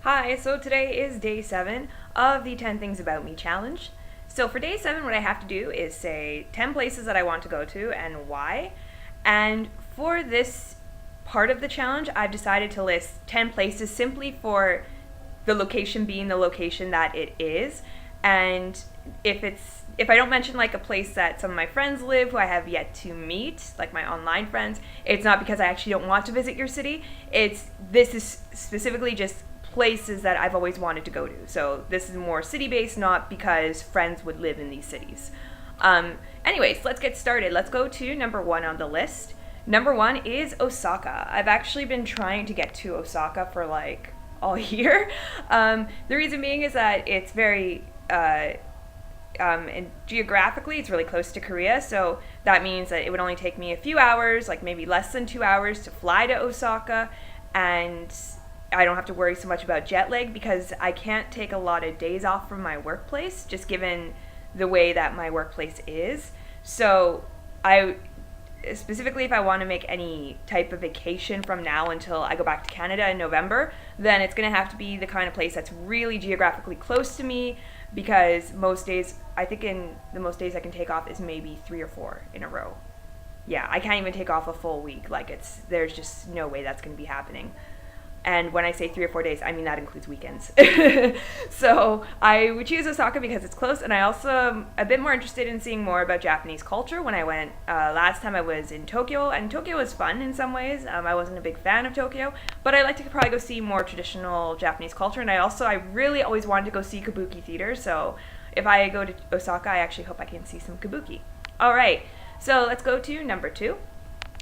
Hi, so today is day 7 of the 10 Things About Me challenge. So for day 7, what I have to do is say 10 places that I want to go to and why. And for this part of the challenge, I've decided to list 10 places simply for the location being the location that it is. And if I don't mention like a place that some of my friends live who I have yet to meet, like my online friends, it's not because I actually don't want to visit your city. This is specifically just places that I've always wanted to go to. So this is more city based, not because friends would live in these cities. Anyways, let's get started. Let's go to number 1 on the list. Number 1 is Osaka. I've actually been trying to get to Osaka for like all year. The reason being is that it's very and geographically it's really close to Korea, so that means that it would only take me a few hours, like maybe less than 2 hours, to fly to Osaka, and I don't have to worry so much about jet lag because I can't take a lot of days off from my workplace, just given the way that my workplace is. So I specifically, if I want to make any type of vacation from now until I go back to Canada in November, then it's going to have to be the kind of place that's really geographically close to me, because most days, I think in the most days I can take off is maybe 3 or 4 in a row. Yeah, I can't even take off a full week. There's just no way that's going to be happening. And when I say 3 or 4 days, I mean that includes weekends. So I would choose Osaka because it's close, and I also am a bit more interested in seeing more about Japanese culture. When I went last time, I was in Tokyo, and Tokyo was fun in some ways. I wasn't a big fan of Tokyo, but I'd like to probably go see more traditional Japanese culture. And I really always wanted to go see Kabuki theater. So if I go to Osaka, I actually hope I can see some Kabuki. All right, so let's go to number 2.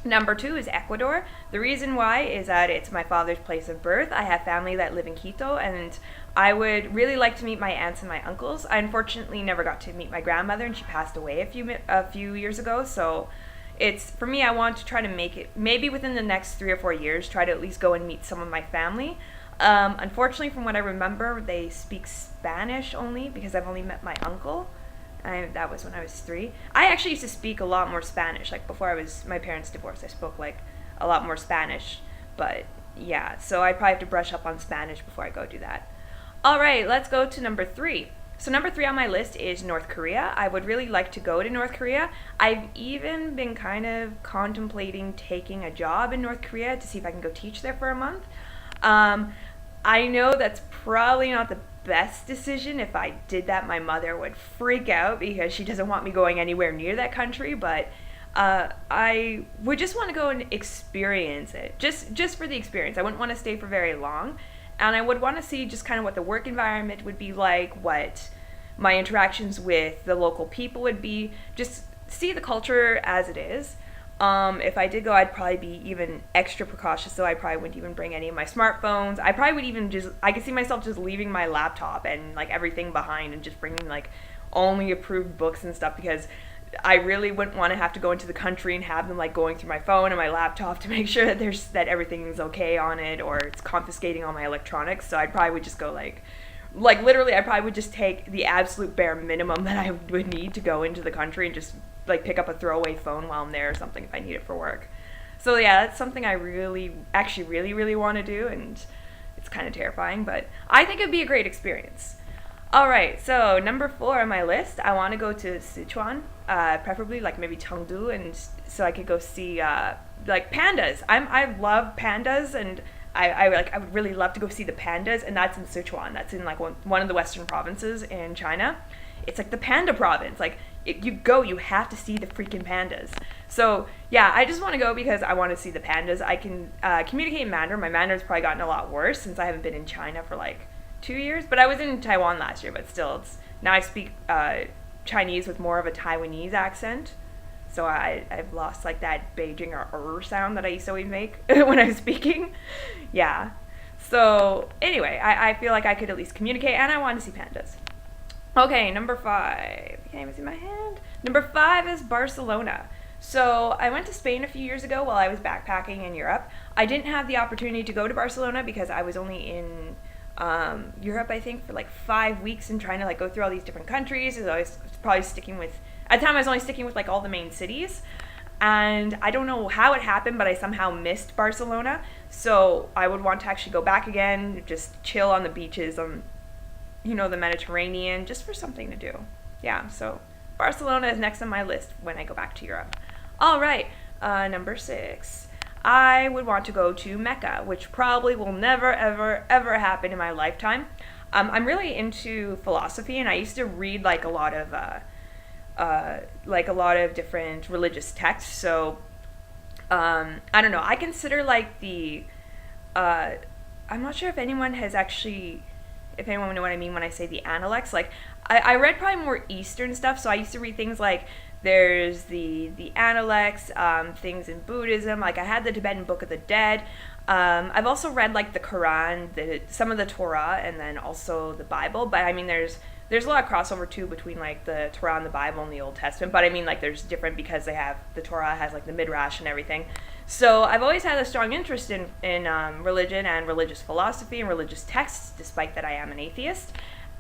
Number 2 is Ecuador. The reason why is that it's my father's place of birth. I have family that live in Quito, and I would really like to meet my aunts and my uncles. I unfortunately never got to meet my grandmother, and she passed away a few years ago. So it's, for me, I want to try to make it maybe within the next 3 or 4 years, try to at least go and meet some of my family. Unfortunately, from what I remember, they speak Spanish only because I've only met my uncle. That was when I was 3. I actually used to speak a lot more Spanish. Like before my parents divorced, I spoke like a lot more Spanish. But yeah, so I'd probably have to brush up on Spanish before I go do that. All right, let's go to number 3. So number 3 on my list is North Korea. I would really like to go to North Korea. I've even been kind of contemplating taking a job in North Korea to see if I can go teach there for a month. I know that's probably not the best decision. If I did that, my mother would freak out because she doesn't want me going anywhere near that country, but I would just want to go and experience it, just for the experience. I wouldn't want to stay for very long, and I would want to see just kind of what the work environment would be like, what my interactions with the local people would be, just see the culture as it is. If I did go, I'd probably be even extra precautious, so I probably wouldn't even bring any of my smartphones. I probably would even I could see myself just leaving my laptop and like everything behind and just bringing like only approved books and stuff, because I really wouldn't want to have to go into the country and have them like going through my phone and my laptop to make sure that everything's okay on it, or it's confiscating all my electronics. So I probably would just go like literally, I probably would just take the absolute bare minimum that I would need to go into the country and just like pick up a throwaway phone while I'm there or something if I need it for work. So yeah, that's something I really want to do, and it's kind of terrifying, but I think it'd be a great experience. All right, so number 4 on my list, I want to go to Sichuan, preferably like maybe Chengdu, and so I could go see like pandas. I love pandas, and I would really love to go see the pandas, and that's in Sichuan. That's in like one of the western provinces in China. It's like the panda province. Like you have to see the freaking pandas. So yeah, I just want to go because I want to see the pandas. I can communicate in Mandarin. My Mandarin's probably gotten a lot worse since I haven't been in China for like 2 years. But I was in Taiwan last year. But still, now I speak Chinese with more of a Taiwanese accent. So I've lost like that Beijing or sound that I used to always make when I was speaking. Yeah. So anyway, I feel like I could at least communicate, and I want to see pandas. Okay, number 5. I can't even see my hand. Number 5 is Barcelona. So I went to Spain a few years ago while I was backpacking in Europe. I didn't have the opportunity to go to Barcelona because I was only in Europe, I think, for like 5 weeks and trying to like go through all these different countries. So I was probably at the time I was only sticking with like all the main cities. And I don't know how it happened, but I somehow missed Barcelona. So I would want to actually go back again, just chill on the beaches on, the Mediterranean, just for something to do. Yeah, so Barcelona is next on my list when I go back to Europe. All right, number 6. I would want to go to Mecca, which probably will never, ever, ever happen in my lifetime. I'm really into philosophy, and I used to read like a lot of different religious texts. So I don't know. I consider like I'm not sure if anyone know what I mean when I say the Analects. Like I read probably more Eastern stuff. So I used to read things like there's the Analects, things in Buddhism. Like I had the Tibetan Book of the Dead. I've also read like the Quran, some of the Torah, and then also the Bible. But I mean, there's a lot of crossover too between like the Torah and the Bible and the Old Testament. But I mean, like there's different because the Torah has like the Midrash and everything. So I've always had a strong interest in religion and religious philosophy and religious texts, despite that I am an atheist.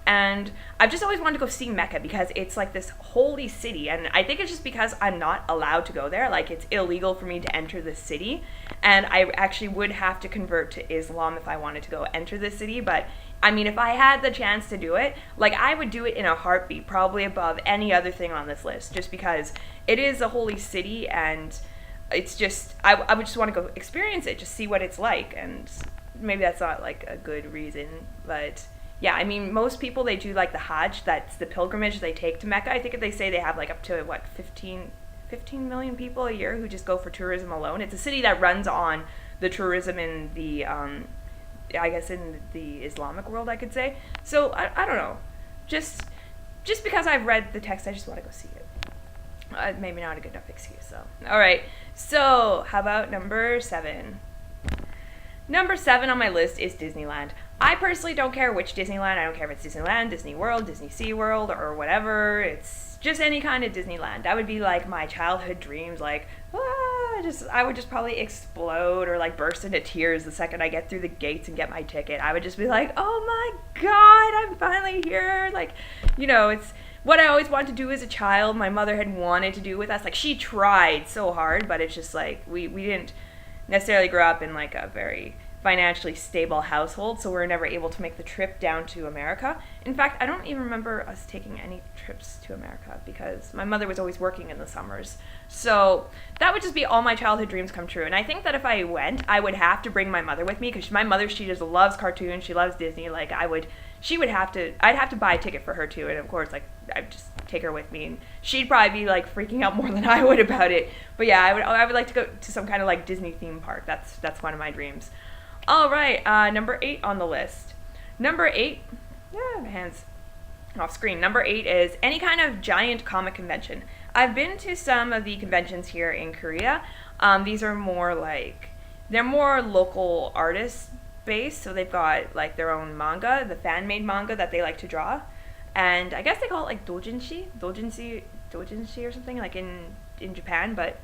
And I've just always wanted to go see Mecca because it's like this holy city. And I think it's just because I'm not allowed to go there. Like it's illegal for me to enter the city. And I actually would have to convert to Islam if I wanted to go enter the city. But I mean, if I had the chance to do it, like I would do it in a heartbeat, probably above any other thing on this list, just because it is a holy city and it's just, I would just want to go experience it, just see what it's like. And maybe that's not like a good reason, but yeah, I mean, most people, they do like the Hajj, that's the pilgrimage they take to Mecca. I think they say they have like up to 15 million people a year who just go for tourism alone. It's a city that runs on the tourism in the, I guess in the Islamic world, I could say. So I don't know, just because I've read the text, I just want to go see it. Maybe not a good enough excuse, though. All right, so how about number 7? Number 7 on my list is Disneyland. I personally don't care which Disneyland. I don't care if it's Disneyland, Disney World, Disney SeaWorld, or whatever. It's just any kind of Disneyland. That would be like my childhood dreams. Like, I would just probably explode or like burst into tears the second I get through the gates and get my ticket. I would just be like, oh my God, I'm finally here. Like, it's what I always wanted to do as a child. My mother had wanted to do with us. Like, she tried so hard, but it's just like we didn't necessarily grow up in like a very financially stable household, so we were never able to make the trip down to America. In fact, I don't even remember us taking any trips to America because my mother was always working in the summers. So that would just be all my childhood dreams come true. And I think that if I went, I would have to bring my mother with me because my mother, she just loves cartoons, she loves Disney. Like I'd have to buy a ticket for her too, and of course, like I'd just take her with me, and she'd probably be like freaking out more than I would about it. But yeah, I would like to go to some kind of like Disney theme park. That's one of my dreams. All right, number 8 on the list. Number 8, my hands off screen. Number 8 is any kind of giant comic convention. I've been to some of the conventions here in Korea. These are they're more local artists based, so they've got like their own manga, the fan-made manga that they like to draw. And I guess they call it like doujinshi or something like in Japan, but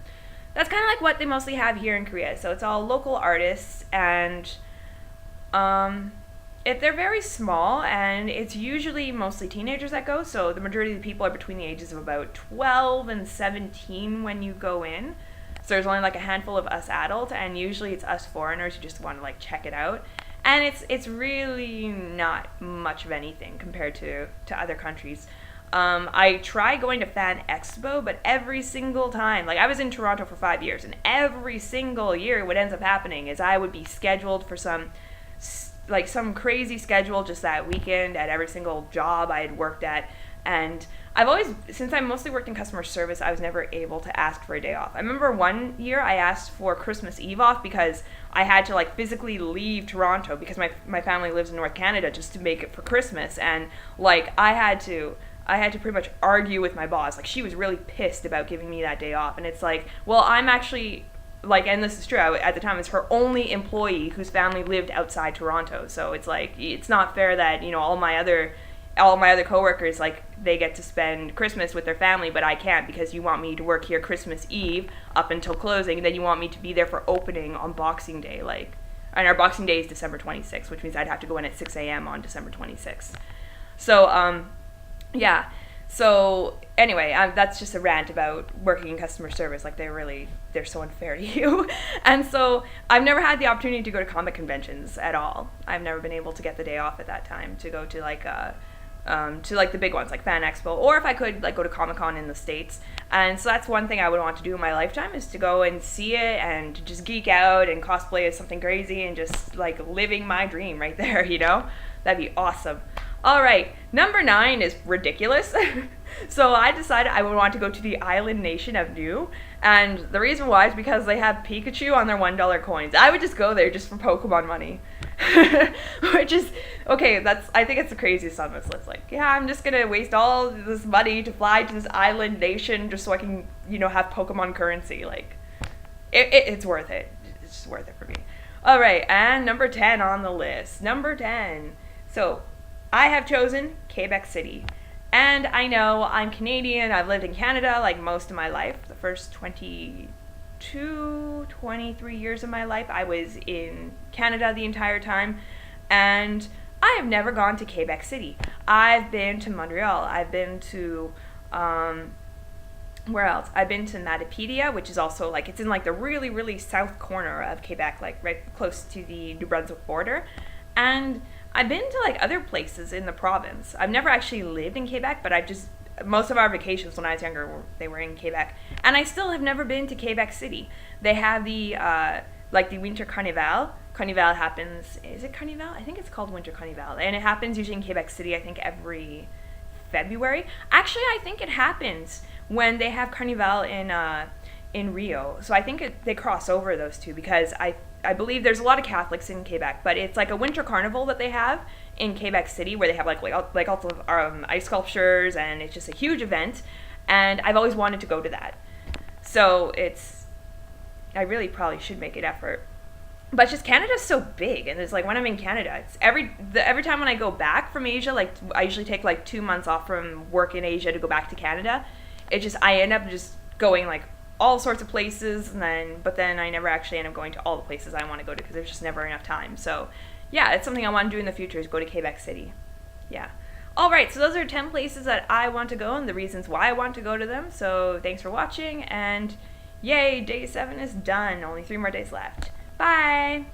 that's kind of like what they mostly have here in Korea. So it's all local artists, and if they're very small, and it's usually mostly teenagers that go. So the majority of the people are between the ages of about 12 and 17 when you go in. So there's only like a handful of us adults, and usually it's us foreigners who just want to like check it out. And it's really not much of anything compared to other countries. I tried going to Fan Expo, but every single time, like I was in Toronto for 5 years, and every single year what ends up happening is I would be scheduled for some crazy schedule just that weekend at every single job I had worked at. And since I mostly worked in customer service, I was never able to ask for a day off. I remember one year I asked for Christmas Eve off because I had to like physically leave Toronto because my family lives in North Canada just to make it for Christmas. And like I had to pretty much argue with my boss. Like she was really pissed about giving me that day off. And it's like, well, I'm actually like, and this is true, at the time, it's her only employee whose family lived outside Toronto. So it's like, it's not fair that, all my other coworkers, like, they get to spend Christmas with their family, but I can't because you want me to work here Christmas Eve up until closing, and then you want me to be there for opening on Boxing Day, and our Boxing Day is December 26th, which means I'd have to go in at 6 a.m. on December 26th. So, yeah. So anyway, that's just a rant about working in customer service. Like they're so unfair to you. And so I've never had the opportunity to go to comic conventions at all. I've never been able to get the day off at that time to go to like the big ones like Fan Expo, or if I could like go to Comic-Con in the States. And so that's one thing I would want to do in my lifetime, is to go and see it and just geek out and cosplay as something crazy and just like living my dream right there, you know? That'd be awesome. All right, number 9 is ridiculous. So I decided I would want to go to the island nation of Niue, and the reason why is because they have Pikachu on their $1 coins. I would just go there just for Pokemon money. Which is, okay, I think it's the craziest on this list. Like, yeah, I'm just gonna waste all this money to fly to this island nation just so I can, have Pokemon currency. Like, it's worth it. It's just worth it for me. All right, and number 10 on the list. Number 10. So, I have chosen Quebec City. And I know I'm Canadian. I've lived in Canada like most of my life. The first 23 years of my life, I was in Canada the entire time. And I have never gone to Quebec City. I've been to Montreal. I've been to, where else? I've been to Matapedia, which is also like, it's in like the really, really south corner of Quebec, like right close to the New Brunswick border. And I've been to like other places in the province. I've never actually lived in Quebec, but most of our vacations when I was younger, they were in Quebec. And I still have never been to Quebec City. They have the Winter Carnival. Carnival happens, is it Carnival? I think it's called Winter Carnival. And it happens usually in Quebec City, I think every February. Actually, I think it happens when they have Carnival in Rio. So I think they cross over those two, because I believe there's a lot of Catholics in Quebec, but it's like a winter carnival that they have in Quebec City, where they have like also ice sculptures, and it's just a huge event. And I've always wanted to go to that. So I really probably should make an effort. But just Canada's so big, and it's like when I'm in Canada, it's every time when I go back from Asia, like I usually take like 2 months off from work in Asia to go back to Canada. I end up just going like all sorts of places, but then I never actually end up going to all the places I want to go to, because there's just never enough time. So yeah, it's something I want to do in the future, is go to Quebec City. Yeah. All right, so those are 10 places that I want to go and the reasons why I want to go to them. So thanks for watching, and yay, day 7 is done. Only 3 more days left. Bye!